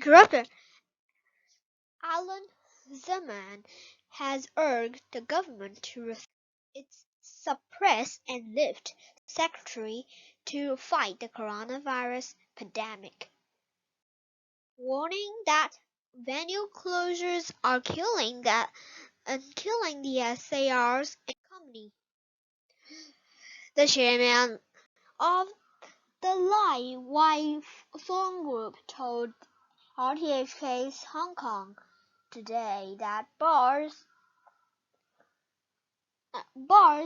corrupted. Alan Zeman has urged the government to suppress and lift the secretary to fight the coronavirus pandemic, warning that venue closures are killing the SAR's economy. The chairman of the Lai Forum Group told RTHK's Hong Kong today that bars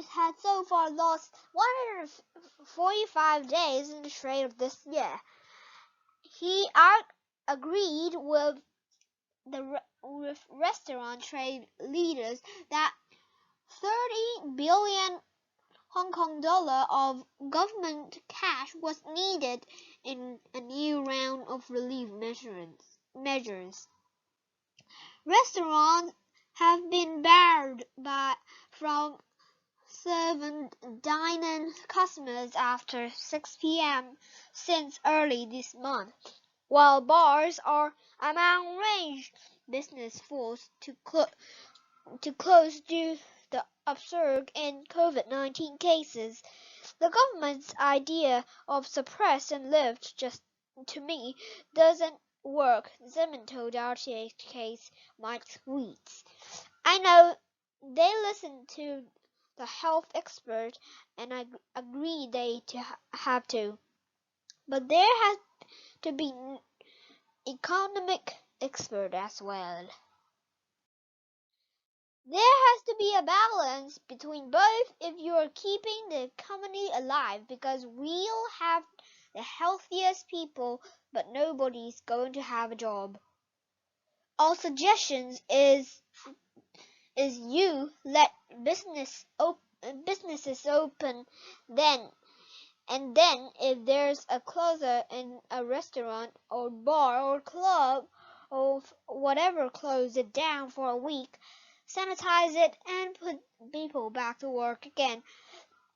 had so far lost 145 days in the trade of this year. He agreed with restaurant trade leaders that 30 billion Hong Kong dollar of government cash was needed in a new round of relief measures. Restaurants have been barred from serving dine-in customers after 6 p.m. since early this month, while bars are among range business forced to close due to the upsurge in COVID-19 cases. The government's idea of suppress and lift just to me doesn't work, Zeman told RTHK's Mike Sweets. I know they listen to the health expert and I agree they have to. But there has to be economic expert as well. There has to be a balance between both if you are keeping the economy alive, because we'll have the healthiest people, but nobody's going to have a job. Our suggestions is you let businesses open and then if there's a closer in a restaurant or bar or club or whatever, close it down for a week, sanitize it and put people back to work again,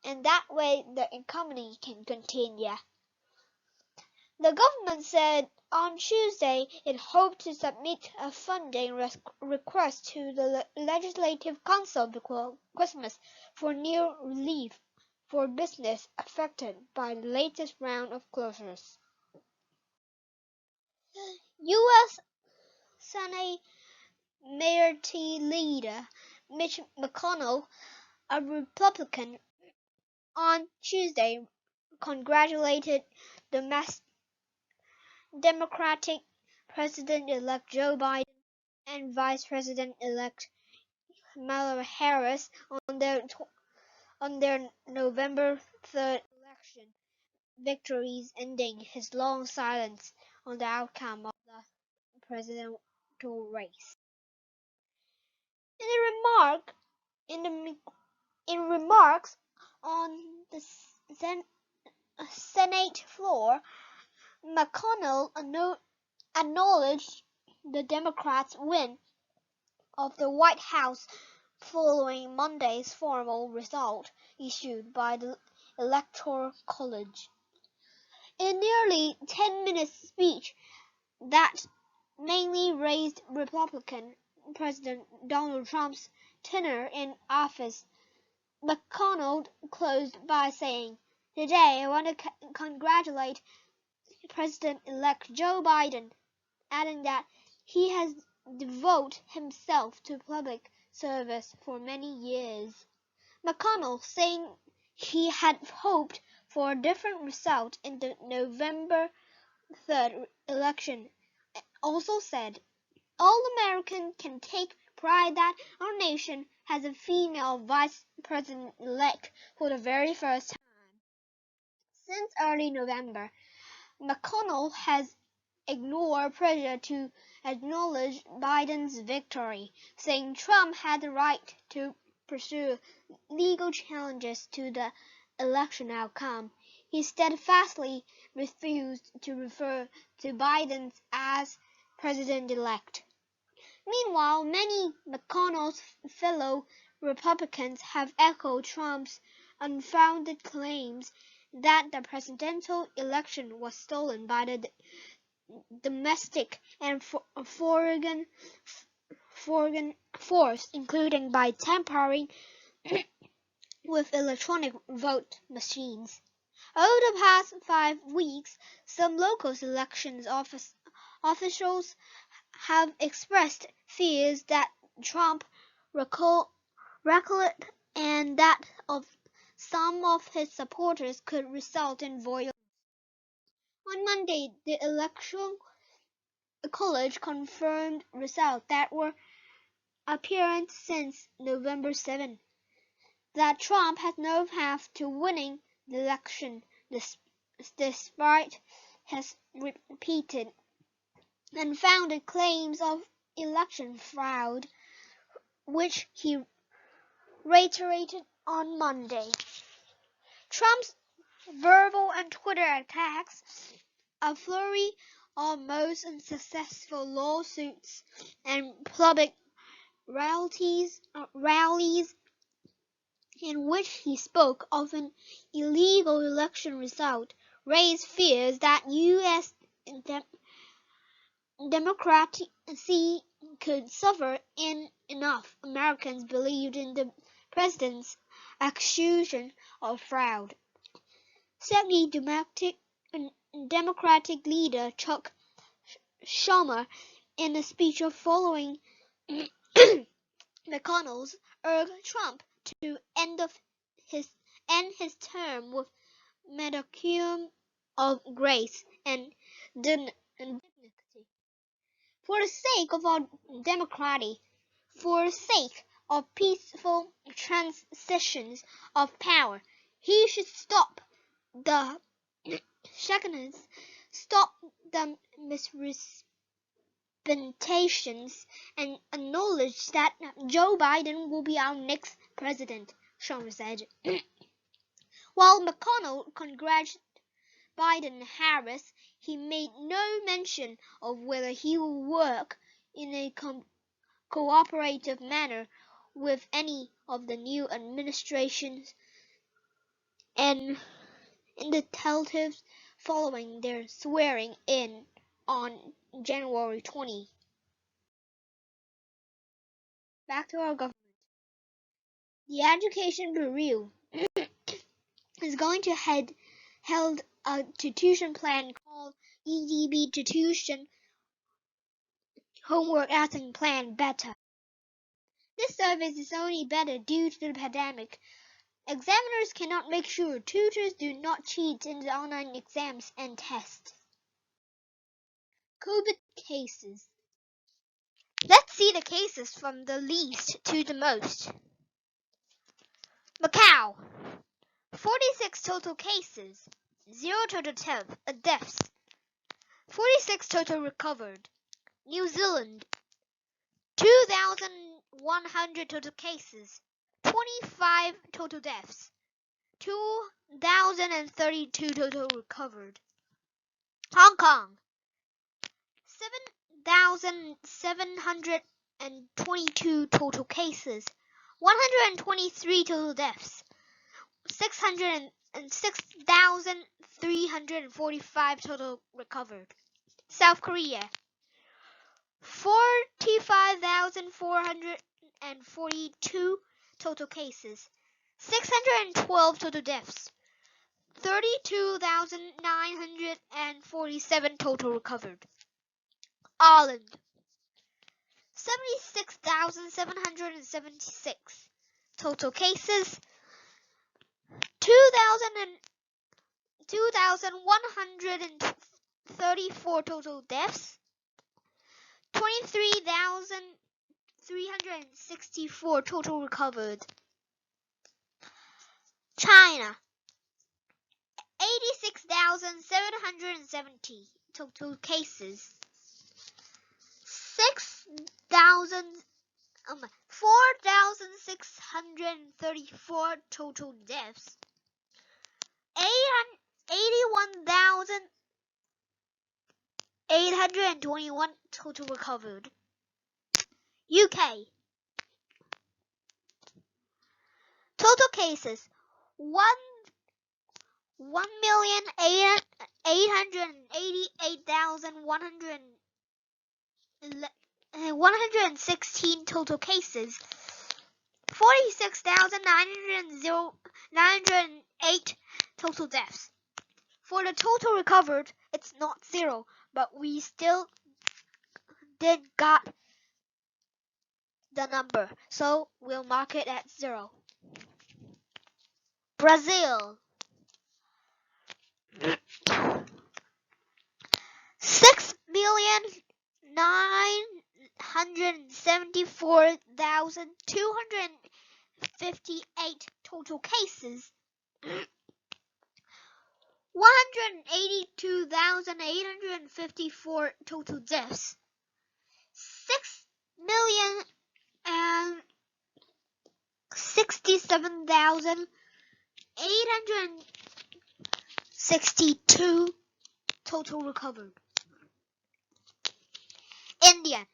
and that way the economy can continue. The government said on Tuesday it hoped to submit a funding request to the Legislative Council before Christmas for new relief for business affected by the latest round of closures. U.S. Senate Majority Leader Mitch McConnell, a Republican, on Tuesday congratulated the Democratic President-elect Joe Biden and Vice President-elect Kamala Harris on their November 3rd election victories, ending his long silence on the outcome of the presidential race. In remarks on the Senate floor, McConnell acknowledged the Democrats' win of the White House following Monday's formal result issued by the Electoral College. In a nearly 10-minute speech that mainly raised Republican President Donald Trump's tenure in office, McConnell closed by saying, "Today I want to congratulate President-elect Joe Biden," adding that he has devoted himself to public service for many years. McConnell, saying he had hoped for a different result in the November 3rd election, also said, "All Americans can take pride that our nation has a female vice president-elect for the very first time." Since early November, McConnell has ignored pressure to acknowledge Biden's victory, saying Trump had the right to pursue legal challenges to the election outcome. He steadfastly refused to refer to Biden as president-elect. Meanwhile, many McConnell's fellow Republicans have echoed Trump's unfounded claims that the presidential election was stolen by the domestic and foreign force, including by tampering with electronic vote machines. Over the past 5 weeks, some local elections officials have expressed fears that Trump record and that of some of his supporters could result in violence. On Monday, the Electoral College confirmed results that were apparent since November 7, that Trump has no path to winning the election despite his repeated and founded claims of election fraud, which he reiterated on Monday. Trump's verbal and Twitter attacks, a flurry of most unsuccessful lawsuits, and public rallies in which he spoke of an illegal election result raised fears that U.S. democracy could suffer in enough Americans believed in the president's accusation of fraud. Certainly, Democratic leader Chuck Schumer, in a speech following McConnell's, urged Trump to end his term with modicum of grace and dignity. For the sake of our democracy, for the sake of peaceful transitions of power, he should stop the chicanes, stop the misrepresentations, and acknowledge that Joe Biden will be our next president, Schumer said. While McConnell congratulated Biden and Harris, he made no mention of whether he will work in a cooperative manner with any of the new administrations and initiatives following their swearing in on January 20. Back to our government. The Education Bureau is going to held a tuition plan called EDB Tuition Homework Action Plan Beta. This service is only better due to the pandemic. Examiners cannot make sure tutors do not cheat in the online exams and tests. COVID cases. Let's see the cases from the least to the most. Macau, 46 total cases, 0 total deaths, 46 total recovered. New Zealand, 2,100 total cases, 25 total deaths, 2,032 total recovered. Hong Kong, 7,722 total cases, 123 total deaths, 606,345 total recovered. South Korea, 45,442 total cases, 612 total deaths, 32,947 total recovered. Ireland, 76,776 total cases, 2,134 total deaths, 23,364 total recovered. China, 86,770 total cases, 4,634 total deaths, 81,821 total recovered. UK, total cases 1,800,000 116 total cases, 46,908 total deaths. For the total recovered, it's not zero, but we still did got the number, so we'll mark it at 0. Brazil. 6,974,258 total cases, 182,854 total deaths, 6,067,862 total recovered. India.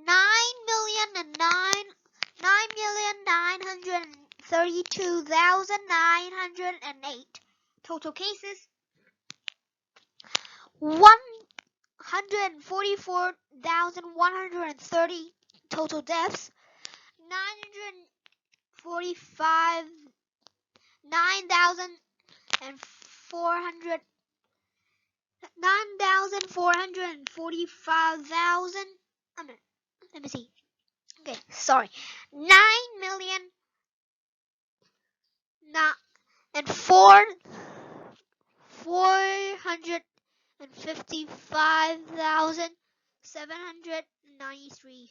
9,932,908 total cases, 144,130 total deaths, 9,445,000. Let me see. Okay, sorry. 9,455,793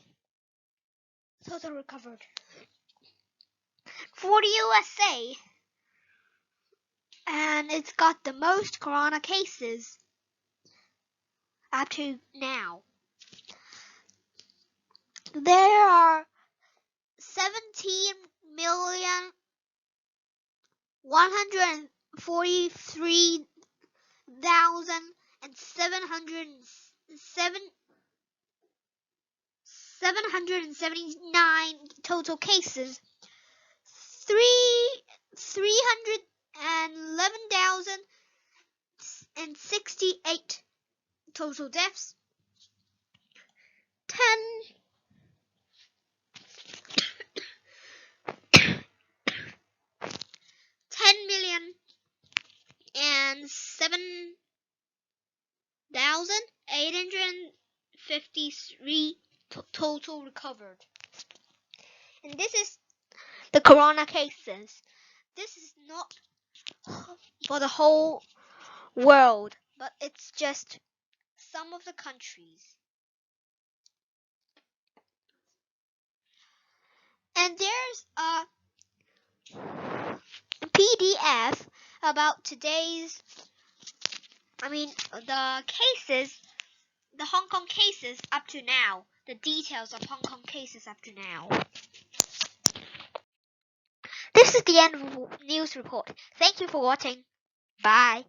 total recovered. For the USA, and it's got the most corona cases up to now. There are 17,143,779 total cases, 311,068 total deaths, 10,007,853 total recovered. And this is the corona cases. This is not for the whole world, but it's just some of the countries. And there's a PDF about the cases, the Hong Kong cases up to now, the details of Hong Kong cases up to now. This is the end of the news report. Thank you for watching. Bye.